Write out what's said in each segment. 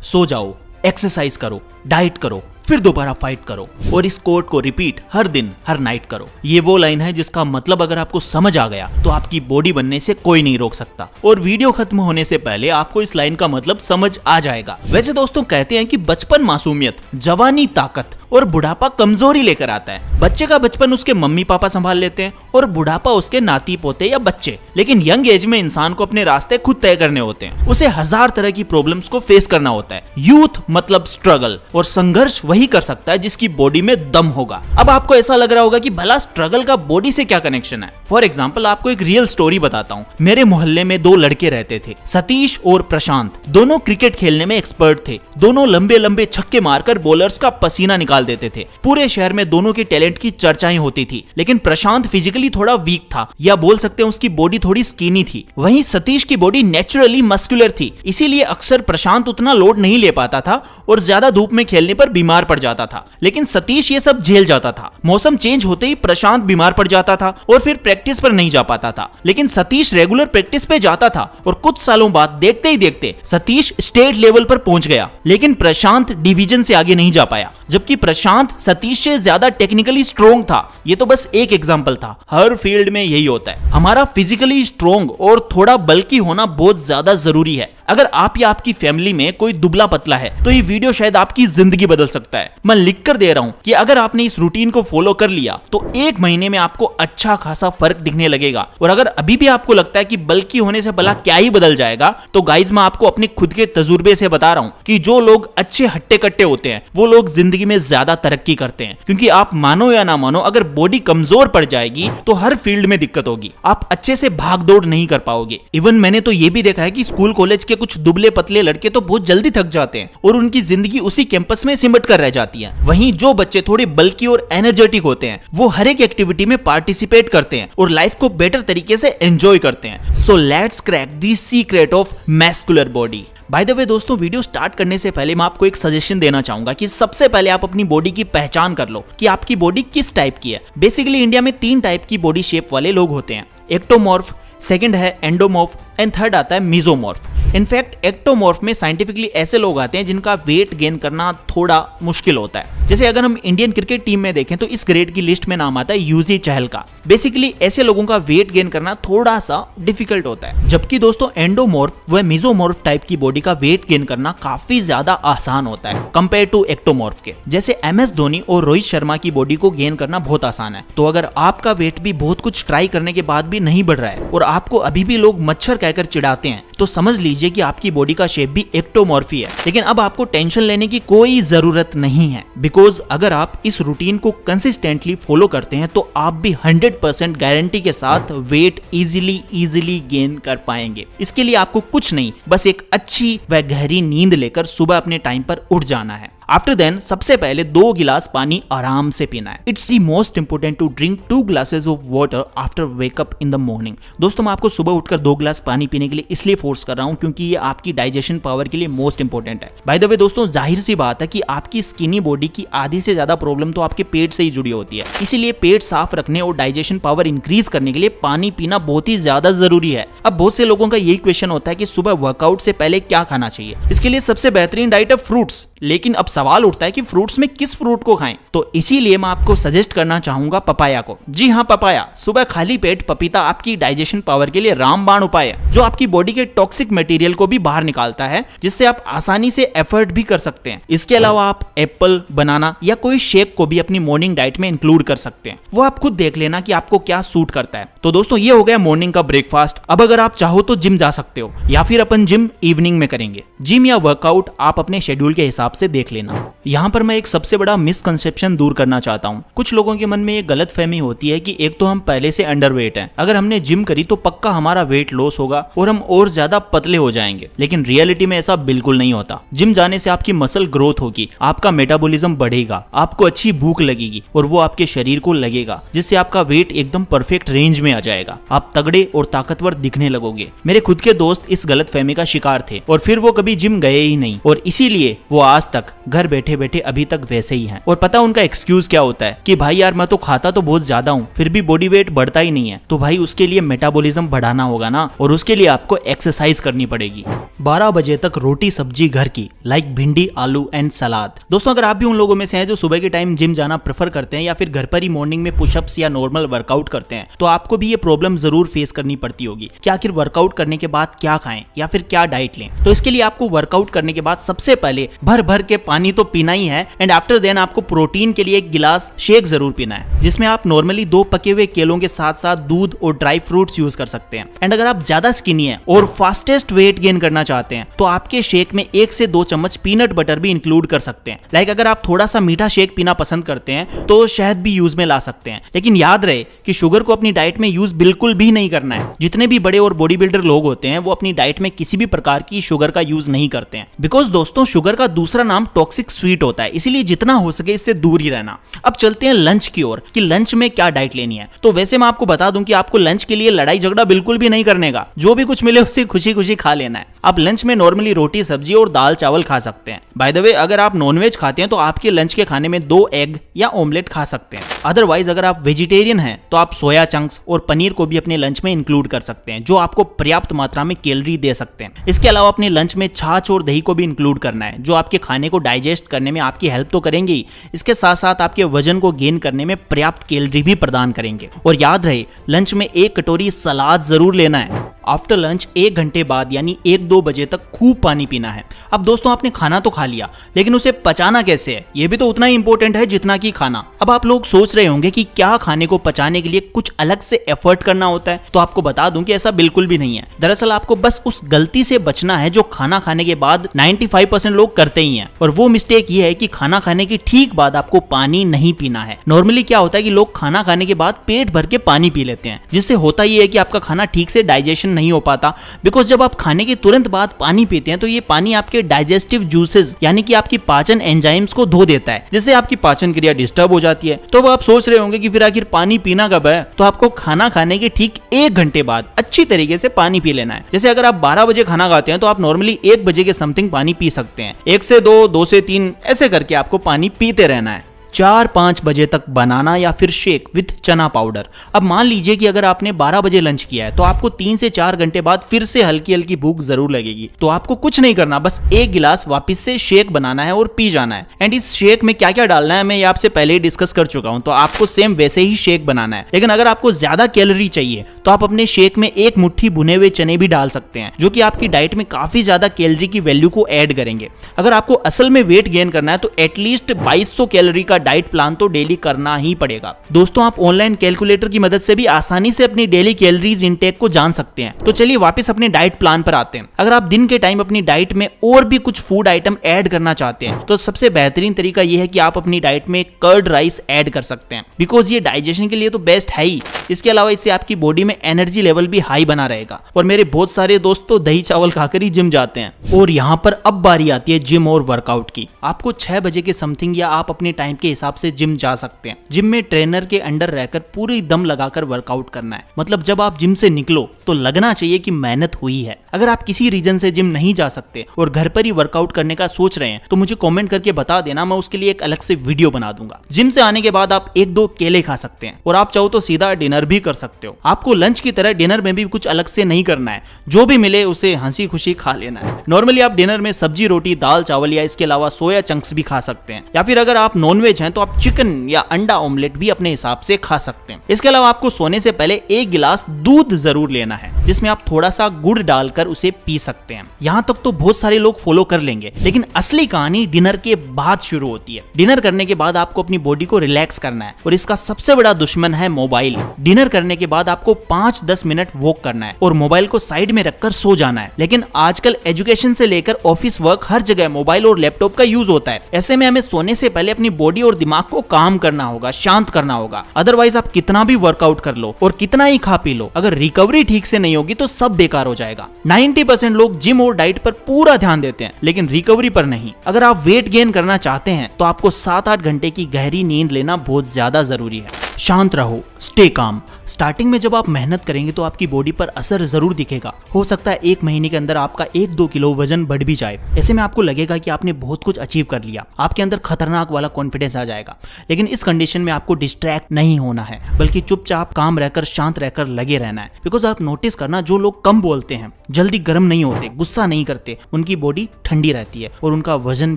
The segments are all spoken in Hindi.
सो जाओ, एक्सरसाइज करो, डाइट करो, फिर दोबारा फाइट करो और इस कोट को रिपीट हर दिन हर नाइट करो। ये वो लाइन है जिसका मतलब अगर आपको समझ आ गया तो आपकी बॉडी बनने से कोई नहीं रोक सकता। और वीडियो खत्म होने से पहले आपको इस लाइन का मतलब समझ आ जाएगा। वैसे दोस्तों कहते हैं कि बचपन मासूमियत, जवानी ताकत और बुढ़ापा कमजोरी लेकर आता है। बच्चे का बचपन उसके मम्मी पापा संभाल लेते हैं और बुढ़ापा उसके नाती पोते या बच्चे। लेकिन यंग एज में इंसान को अपने रास्ते खुद तय करने होते हैं। उसे हजार तरह की प्रॉब्लम्स को फेस करना होता है। यूथ मतलब स्ट्रगल, और संघर्ष वही कर सकता है जिसकी बॉडी में दम होगा। अब आपको ऐसा लग रहा होगा कि भला स्ट्रगल का बॉडी से क्या कनेक्शन है। फॉर एग्जाम्पल आपको एक रियल स्टोरी बताता हूँ। मेरे मोहल्ले में दो लड़के रहते थे, सतीश और प्रशांत। दोनों क्रिकेट खेलने में एक्सपर्ट थे। दोनों लंबे लंबे छक्के मारकर बॉलर्स का पसीना निकाल देते थे। पूरे शहर में दोनों के टैलेंट की चर्चाएं होती थी। लेकिन प्रशांत फिजिकली थोड़ा वीक था, या बोल सकते हैं उसकी बॉडी थोड़ी स्किनी थी। वहीं सतीश की बॉडी नेचुरली मस्कुलर थी, इसीलिए अक्सर प्रशांत उतना लोड नहीं ले पाता था और ज्यादा धूप में खेलने पर बीमार पड़ जाता था। लेकिन सतीश ये सब झेल जाता था। मौसम चेंज होते ही प्रशांत बीमार पड़ जाता था और फिर प्रैक्टिस पर नहीं जा पाता था। लेकिन सतीश रेगुलर प्रैक्टिस पे जाता था और कुछ सालों बाद देखते ही देखते सतीश स्टेट लेवल पर पहुंच गया। लेकिन प्रशांत डिवीजन से आगे नहीं जा पाया, जबकि प्रशांत सतीश से ज्यादा टेक्निकली स्ट्रॉन्ग था। ये तो बस एक एग्जांपल था, हर फील्ड में यही होता है। हमारा फिजिकली स्ट्रॉन्ग और थोड़ा बल्की होना बहुत ज्यादा जरूरी है। अगर आप या आपकी फैमिली में कोई दुबला पतला है तो ये वीडियो शायद आपकी जिंदगी बदल सकता है। मैं लिख कर दे रहा हूं कि अगर आपने इस रूटीन को फॉलो कर लिया तो 1 महीने में आपको अच्छा खासा फर्क दिखने लगेगा। और अगर अभी भी आपको लगता है कि बल्की होने से भला क्या ही बदल जाएगा, तो गाइज मैं आपको अपने खुद के तजुर्बे से बता रहा हूं कि जो लोग अच्छे हट्टे कट्टे होते हैं वो लोग जिंदगी में ज्यादा तरक्की करते हैं। क्योंकि आप मानो या ना मानो, अगर बॉडी कमजोर पड़ जाएगी तो हर फील्ड में दिक्कत होगी। आप अच्छे से भाग दौड़ नहीं कर पाओगे। इवन मैंने तो ये भी देखा है कि स्कूल कॉलेज के कुछ दुबले पतले लड़के तो बहुत जल्दी थक जाते हैं और उनकी जिंदगी उसी कैंपस में सिमट कर रह जाती है। वहीं जो बच्चे थोड़े बल्की और एनर्जेटिक होते हैं वो हर एक एक्टिविटी में पार्टिसिपेट करते हैं और लाइफ को बेटर तरीके से एंजॉय करते हैं। So let's crack the secret of muscular body. By the way दोस्तों, वीडियो स्टार्ट करने से पहले मैं आपको एक सजेशन देना चाहूंगा कि सबसे पहले आप अपनी बॉडी की पहचान कर लो कि आपकी बॉडी किस टाइप की है। बेसिकली इंडिया में 3 टाइप की बॉडी शेप वाले लोग होते हैं, एक्टोमॉर्फ, सेकंड है एंडोमॉर्फ एंड थर्ड आता है मेसोमॉर्फ। इनफैक्ट एक्टोमॉर्फ में साइंटिफिकली ऐसे लोग आते हैं जिनका वेट गेन करना थोड़ा मुश्किल होता है। जैसे अगर हम इंडियन क्रिकेट टीम में देखें तो इस ग्रेड की लिस्ट में नाम आता है यूजी चहल का। बेसिकली ऐसे लोगों का वेट गेन करना थोड़ा सा डिफिकल्ट होता है। जबकि दोस्तों एंडोमॉर्फ व मेसोमॉर्फ टाइप की बॉडी का वेट गेन करना काफी ज्यादा आसान होता है कंपेयर टू एक्टोमॉर्फ के। जैसे MS धोनी और रोहित शर्मा की बॉडी को गेन करना बहुत आसान है। तो अगर आपका वेट भी बहुत कुछ ट्राई करने के बाद भी नहीं बढ़ रहा है और आपको अभी भी लोग मच्छर कहकर चिढ़ाते हैं, तो समझ लीजिए कि आपकी बॉडी का शेप भी एक्टोमॉर्फी है। लेकिन अब आपको टेंशन लेने की कोई जरूरत नहीं है, बिकॉज अगर आप इस रूटीन को कंसिस्टेंटली फॉलो करते हैं तो आप भी 100% गारंटी के साथ वेट इजीली गेन कर पाएंगे। इसके लिए आपको कुछ नहीं, बस एक अच्छी व गहरी नींद लेकर सुबह अपने टाइम पर उठ जाना है। आफ्टर देन सबसे पहले 2 गिलास पानी आराम से पीना है। It's the most important to drink 2 glasses of water after wake up in the morning. दोस्तों मैं आपको सुबह उठकर 2 गिलास पानी पीने के लिए इसलिए फोर्स कर रहा हूं क्योंकि ये आपकी डाइजेशन पावर के लिए मोस्ट इंपोर्टेंट है। बाय द वे दोस्तों, जाहिर सी बात है कि आपकी स्किनी बॉडी की आधी से ज्यादा प्रॉब्लम तो आपके पेट से ही जुड़ी होती है। इसीलिए पेट साफ रखने और डाइजेशन पावर इंक्रीज करने के लिए पानी पीना बहुत ही ज्यादा जरूरी है। अब बहुत से लोगों का यही क्वेश्चन होता है कि सुबह वर्कआउट से पहले क्या खाना चाहिए। इसके लिए सबसे बेहतरीन डाइट है फ्रूट्स। लेकिन अब सवाल उठता है कि फ्रूट्स में किस फ्रूट को खाएं, तो इसीलिए मैं आपको सजेस्ट करना चाहूंगा पपाया को। जी हाँ, पपाया। सुबह खाली पेट पपीता आपकी डाइजेशन पावर के लिए रामबाण उपाय है, जो आपकी बॉडी के टॉक्सिक मटेरियल को भी बाहर निकालता है, जिससे आप आसानी से एफर्ट भी कर सकते हैं। इसके अलावा आप एप्पल, बनाना या कोई शेक को भी अपनी मॉर्निंग डाइट में इंक्लूड कर सकते हैं। वो आप खुद देख लेना कि आपको क्या सूट करता है। तो दोस्तों ये हो गया मॉर्निंग का ब्रेकफास्ट। अब अगर आप चाहो तो जिम जा सकते हो, या फिर अपन जिम इवनिंग में करेंगे। जिम या वर्कआउट आप अपने शेड्यूल के हिसाब से देख लेना। यहाँ पर मैं एक सबसे बड़ा मिसकंसेप्शन दूर करना चाहता हूँ। कुछ लोगों के मन में एक गलत फहमी होती है कि एक तो हम पहले से अंडरवेट हैं, अगर हमने जिम करी तो पक्का हमारा वेट लॉस होगा और हम और ज्यादा पतले हो जाएंगे। लेकिन रियलिटी में ऐसा बिल्कुल नहीं होता। जिम जाने से आपकी मसल ग्रोथ होगी, आपका मेटाबॉलिज्म बढ़ेगा, आपको अच्छी भूख लगेगी और वो आपके शरीर को लगेगा, जिससे आपका वेट एकदम परफेक्ट रेंज में आ जाएगा। आप तगड़े और ताकतवर दिखने लगोगे। मेरे खुद के दोस्त इस गलत फहमी का शिकार थे और फिर वो कभी जिम गए ही नहीं, और इसीलिए वो आज तक घर बैठे बैठे अभी तक वैसे ही हैं। और पता उनका एक्सक्यूज क्या होता है कि भाई यार मैं तो खाता तो बहुत ज्यादा हूँ फिर भी बॉडी वेट बढ़ता ही नहीं है। तो भाई उसके लिए मेटाबॉलिज्म बढ़ाना होगा ना, और उसके लिए आपको एक्सरसाइज करनी पड़ेगी। 12 बजे तक रोटी सब्जी घर की, लाइक भिंडी आलू एंड सलाद। दोस्तों अगर आप भी उन लोगों में से हैं जो सुबह के टाइम जिम जाना प्रेफर करते हैं या फिर घर पर ही मॉर्निंग में पुशअप्स या नॉर्मल वर्कआउट करते हैं, तो आपको भी ये प्रॉब्लम जरूर फेस करनी पड़ती होगी कि आखिर वर्कआउट करने के बाद क्या खाएं या फिर क्या डाइट लें। तो इसके लिए आपको वर्कआउट करने के बाद सबसे पहले भर भर के पानी तो पीना ही है, एंड आफ्टर देन आपको प्रोटीन के लिए एक गिलास शेक जरूर पीना है, जिसमें आप नॉर्मली 2 पके हुए केलों के साथ साथ दूध और ड्राई फ्रूट्स यूज कर सकते हैं। एंड अगर आप ज्यादा स्किनी है और फास्टेस्ट वेट गेन करना चाहते हैं तो आपके शेक में 1 से 2 चम्मच पीनट बटर भी इंक्लूड कर सकते हैं। लाइक अगर आप थोड़ा सा मीठा शेक पीना पसंद करते हैं तो शहद भी यूज में ला सकते हैं, लेकिन याद रहे कि शुगर को अपनी डाइट में यूज बिल्कुल भी नहीं करना है। जितने भी बड़े और बॉडी बिल्डर लोग होते हैं वो अपनी डाइट में किसी भी प्रकार की शुगर का यूज नहीं करते हैं, बिकॉज दोस्तों शुगर का दूसरा नाम टॉक्सिक स्वीट होता है, इसीलिए जितना हो सके इससे दूर ही रहना। अब चलते हैं लंच की ओर कि लंच में क्या डाइट लेनी है। तो वैसे मैं आपको बता दूं कि आपको लंच के लिए लड़ाई झगड़ा बिल्कुल भी नहीं करने का, जो भी कुछ मिले उससे खुशी खुशी खा लेना है। आप लंच में नॉर्मली रोटी सब्जी और दाल चावल खा सकते हैं। बाय द वे अगर आप नॉनवेज खाते हैं तो आपके लंच के खाने में 2 एग या ऑमलेट खा सकते हैं। अदरवाइज अगर आप वेजिटेरियन हैं तो आप सोया चंक्स और पनीर को भी अपने लंच में इंक्लूड कर सकते हैं, जो आपको पर्याप्त मात्रा में कैलोरी दे सकते हैं। इसके अलावा अपने लंच में छाछ और दही को भी इंक्लूड करना है, जो आपके खाने को डाइजेस्ट करने में आपकी हेल्प तो करेंगे ही, इसके साथ साथ आपके वजन को गेन करने में पर्याप्त कैलोरी भी प्रदान करेंगे। और याद रहे लंच में 1 कटोरी सलाद जरूर लेना है। आफ्टर लंच 1 घंटे बाद यानी 1-2 बजे तक खूब पानी पीना है। अब दोस्तों आपने खाना तो खा लिया, लेकिन उसे पचाना कैसे है ये भी तो उतना ही इंपॉर्टेंट है जितना कि खाना। अब आप लोग सोच रहे होंगे कि क्या खाने को पचाने के लिए कुछ अलग से एफर्ट करना होता है, तो आपको बता दूं कि ऐसा बिल्कुल भी नहीं है। दरअसल आपको बस उस गलती से बचना है जो खाना खाने के बाद 95% लोग करते ही हैं, और वो मिस्टेक ये है कि खाना खाने के ठीक बाद आपको पानी नहीं पीना है। नॉर्मली क्या होता है कि लोग खाना खाने के बाद पेट भर के पानी पी लेते हैं, जिससे होता ये है कि आपका खाना ठीक से डाइजेशन नहीं हो पाता, बिकॉज जब आप खाने के तुरंत बाद पानी पीते हैं तो ये पानी आपके डाइजेस्टिव जूसेस यानी कि आपकी पाचन एंजाइम्स को धो देता है, जिससे आपकी पाचन क्रिया डिस्टर्ब हो जाती है। तो वो आप सोच रहे होंगे कि फिर आखिर पानी पीना कब है, तो आपको खाना खाने के ठीक 1 घंटे बाद अच्छी तरीके से पानी पी लेना है। जैसे अगर आप 12 बजे खाना खाते हैं तो आप नॉर्मली 1 बजे के समथिंग पानी पी सकते हैं। 1 से 2, 2 से 3 ऐसे करके आपको पानी पीते रहना है। 4-5 बजे तक बनाना या फिर शेक विद चना पाउडर। अब मान लीजिए कि अगर आपने 12 बजे लंच किया है तो आपको 3 से 4 घंटे बाद फिर से हल्की हल्की भूख जरूर लगेगी, तो आपको कुछ नहीं करना, बस 1 गिलास वापस से शेक बनाना है और पी जाना है। एंड इस शेक में क्या क्या डालना है मैं ये आपसे पहले ही डिस्कस कर चुका हूं, तो आपको सेम वैसे ही शेक बनाना है। लेकिन अगर आपको ज्यादा कैलोरी चाहिए तो आप अपने शेक में 1 मुट्ठी भुने हुए चने भी डाल सकते हैं, जो कि आपकी डाइट में काफी ज्यादा कैलोरी की वैल्यू को ऐड करेंगे। अगर आपको असल में वेट गेन करना है तो एटलीस्ट 2200 कैलोरी का डाइट प्लान तो डेली करना ही पड़ेगा। दोस्तों आप ऑनलाइन कैलकुलेटर की मदद से भी आसानी से अपनी डेली कैलोरीज इनटेक को जान सकते हैं। तो चलिए वापस अपने डाइट प्लान पर आते हैं। अगर आप दिन के टाइम अपनी डाइट में और भी कुछ फूड आइटम ऐड करना चाहते हैं तो सबसे बेहतरीन तरीका यह है कि आप अपनी डाइट में कर्ड राइस ऐड कर सकते हैं, बिकॉज ये डाइजेशन के लिए तो बेस्ट है ही। इसके अलावा इससे आपकी बॉडी में एनर्जी लेवल भी हाई बना रहेगा। और मेरे बहुत सारे दोस्त तो दही चावल खाकर ही जिम जाते हैं। और यहाँ पर अब बारी आती है जिम और वर्कआउट की। आपको 6 बजे के समथिंग या आप अपने टाइम के हिसाब से जिम जा सकते हैं। जिम में ट्रेनर के अंडर रहकर पूरी दम लगाकर वर्कआउट करना है। मतलब जब आप जिम से निकलो तो लगना चाहिए कि मेहनत हुई है। अगर आप किसी रीजन से जिम नहीं जा सकते और घर पर ही वर्कआउट करने का सोच रहे हैं तो मुझे कमेंट करके बता देना, मैं उसके लिए एक अलग से वीडियो बना दूंगा। जिम से आने के बाद आप 1-2 केले खा सकते हैं और आप चाहो तो सीधा डिनर भी कर सकते हो। आपको लंच की तरह डिनर में भी कुछ अलग से नहीं करना है, जो भी मिले उसे हंसी खुशी खा लेना है। नॉर्मली आप डिनर में सब्जी रोटी दाल चावल या इसके अलावा सोया चंक्स भी खा सकते हैं, या फिर अगर आप नॉनवेज हैं तो आप चिकन या अंडा ऑमलेट भी अपने हिसाब से खा सकते हैं। इसके अलावा आपको सोने से पहले 1 गिलास दूध जरूर लेना है, जिसमें आप थोड़ा सा गुड़ डालकर उसे पी सकते हैं। यहाँ तक तो बहुत सारे लोग फॉलो कर लेंगे, लेकिन असली कहानी डिनर के बाद शुरू होती है। डिनर करने के बाद आपको अपनी बॉडी को रिलैक्स करना है और इसका सबसे बड़ा दुश्मन है मोबाइल। डिनर करने के बाद आपको 5-10 मिनट वॉक करना है और मोबाइल को साइड में रखकर सो जाना है। लेकिन आजकल एजुकेशन से लेकर ऑफिस वर्क हर जगह मोबाइल और लैपटॉप का यूज होता है। ऐसे में हमें सोने से पहले अपनी बॉडी और दिमाग को काम करना होगा, शांत करना होगा। अदरवाइज आप कितना भी वर्कआउट कर लो और कितना ही खा पी लो, अगर रिकवरी ठीक से नहीं होगी तो सब बेकार हो जाएगा। 90% लोग जिम और डाइट पर पूरा ध्यान देते हैं लेकिन रिकवरी पर नहीं। अगर आप वेट गेन करना चाहते हैं तो आपको 7-8 घंटे की गहरी नींद लेना बहुत ज्यादा जरूरी है। शांत रहो, स्टे काम। स्टार्टिंग में जब आप मेहनत करेंगे तो आपकी बॉडी पर असर जरूर दिखेगा। हो सकता है 1 महीने के अंदर आपका 1-2 किलो वजन बढ़ भी जाए। ऐसे में आपको लगेगा कि आपने बहुत कुछ अचीव कर लिया, आपके अंदर खतरनाक वाला कॉन्फिडेंस आ जाएगा। लेकिन इस कंडीशन में आपको डिस्ट्रैक्ट नहीं होना है, बल्कि चुपचाप काम रहकर शांत रहकर लगे रहना है। बिकॉज आप नोटिस करना, जो लोग कम बोलते हैं, जल्दी गर्म नहीं होते, गुस्सा नहीं करते, उनकी बॉडी ठंडी रहती है और उनका वजन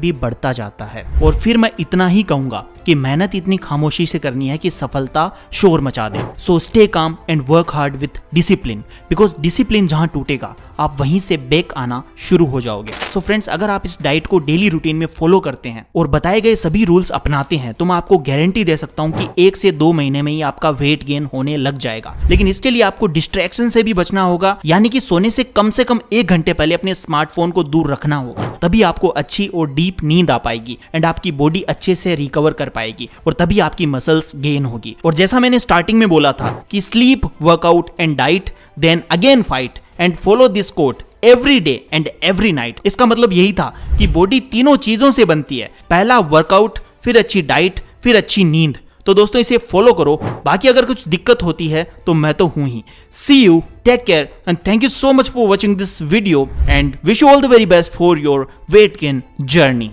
भी बढ़ता जाता है। और फिर मैं इतना ही कहूंगा कि मेहनत इतनी खामोशी से करनी है कि सफलता शोर मचा दे। So stay calm and work hard with discipline, because discipline जहां टूटेगा आप वहीं से बैक आना शुरू हो जाओगे। सो फ्रेंड्स, अगर आप इस डाइट को डेली रूटीन में फॉलो करते हैं और बताए गए सभी रूल्स अपनाते हैं तो मैं आपको गारंटी दे सकता हूं कि 1 से 2 महीने में ही आपका वेट गेन होने लग जाएगा। लेकिन इसके लिए आपको डिस्ट्रैक्शन से भी बचना होगा, यानी कि सोने से कम 1 घंटे पहले अपने स्मार्टफोन को दूर रखना होगा। तभी आपको अच्छी और डीप नींद आ पाएगी एंड आपकी बॉडी अच्छे से रिकवर कर पाएगी और तभी आपकी मसल्स गेन होगी। और जैसा मैंने स्टार्टिंग में बोला था कि sleep, workout and diet, then again fight and follow this quote every day and every night. इसका मतलब यही था कि बॉडी तीनों चीजों से बनती है, पहला वर्कआउट, फिर अच्छी डाइट, फिर अच्छी नींद। तो दोस्तों इसे फॉलो करो। बाकी अगर कुछ दिक्कत होती है तो मैं तो हूं ही। See you, take care and thank you so much for watching this video and wish you all the very best for your weight gain journey.